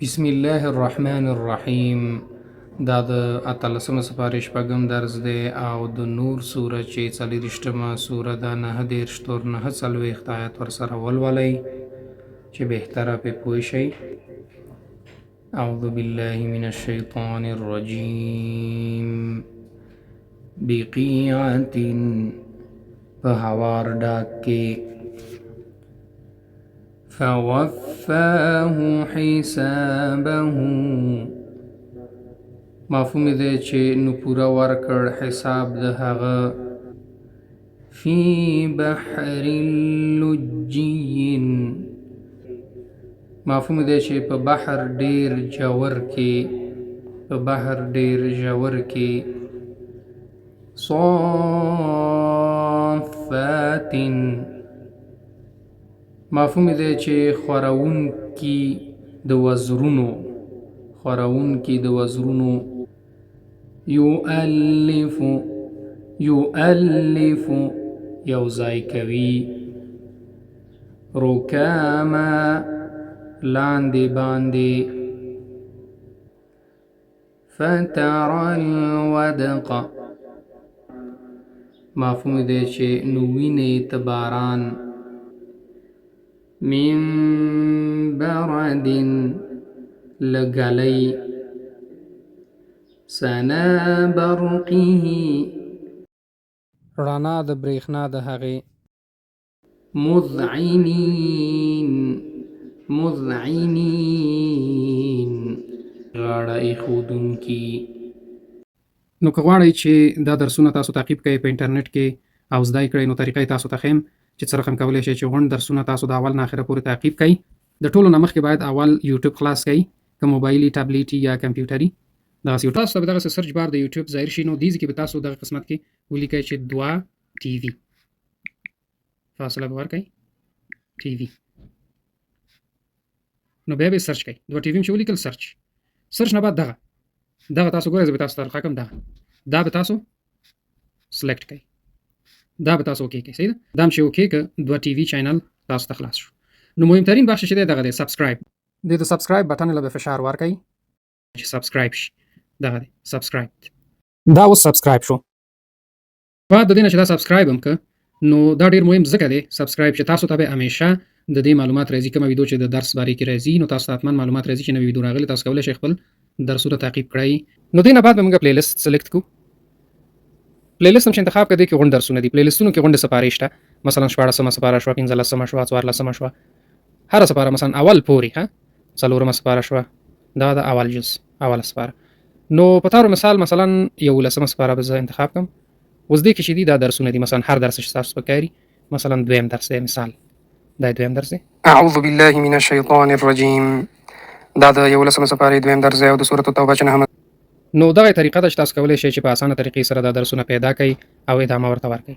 بسم الله الرحمن الرحیم. دا د اتلسمه سپارې شپږم درس دی او د نور سوره چې څلېرویشتمه سوره ده 9 تر 9 آیات ورسره ولولئ چې بهتره پرې پوه شئ. اعوذ بالله من الشیطان الرجیم. بقیعة په هوار ډاک کې فوفاه حسابه مفهوم دی چې نو پوره ورکړ حساب د هغه فی بحر لجی مفهوم دی چې په بحر ډیر جوور کې صافات مفهوم دی چې خورون کی د وزرونو یؤلف یوځای کوي رکاما لاندې باندې فتر الودق مفهوم دی چې نو وینې تباران من برد لګلی سنا برقه رڼا د برېښنا د هغې مذعنین غاړه ایښودونکي. نو که غواړئ چې دا درسونه تاسو تعقیب کړئ په انټرنیټ کې او زده کړئ نو طریقه تاسو ته ښیم چې څه رقم کولی شئ چې غونډ درسونه تاسو د اول نه اخره پورې تعقیب کړئ. د ټولو نه مخکې باید اول یوټیوب خلاص کړئ، که موبایلي ټابلیټي یا کمپیوټري. دغسې تاسو ته به دغسې سرچ بار د یوټیوب ظاهر شي. نو دې ځای کې به تاسو دغه قسمت کې ولیکئ چې 2 ټي وي فاصله به ورکئ ټي وي. نو بیا به سرچ کړئ 2 ټي وي چې ولیکل سرچ نه بعد دغه تاسو ګورئ. زه به تاسو ته رقم دا به تاسو سلیکټ کړئ، دا به تاسو اوکې کړئ. صحیح ده. دا هم چې اوکې که 2 ټي وي چینل تاسو ته خلاص شو. نو مهمترین بخش چې دی دغه دی سبسکرایب. د سبسکرایب بټن له فشار ورکئ چې سبسکرایب شي. دغه دی سبسکرایب. دا اوس سبسکرایب شو. بعد د دې نه چې دا سبسکرایب هم که نو دا ډېر مهم ځکه دی سبسکرایب چې تاسو ته به همیشه د دې معلومات راځي. کومه ویډیو چې د درس باره کې راځي نو تاسو ته حتما معلومات راځي چې نوې ویډیو راغلې. تاسو کولی شئ خپل درسونه تعقیب کړئ. نو دې نه بعد به موږ پلی لیست سلیکټ کړو. پلی لیست هم چې انتخاب کړئ کې غونډ درسونه دي. پلی لیستونو کې غونډې سپارې شته، مثلا 14مه سپاره شوه، 15مه شوه، 14مه شوه، هره سپاره مثلا اول پورې 4مه سپاره شوه، دا د اول جز اوله سپاره. نو په طور مثال مثلا 11مه سپاره به زه انتخاب کړم. اوس دې کې چې دي دا درسونه دي، مثلا هر درس چې تاسو په کاري مثلا دویم درس دی، مثال دا دویم درس دی. اعوذ بالله من الشیطان الرجیم. دا د 11مه سپاره دویم درس دی او د سورۃ التوبه چې 9. نو دغه طریقه ده چې تاسو کولی شئ چې په اسانه طریقې سره دا درسونه پیدا کړئ او ادامه ورته ورکړئ.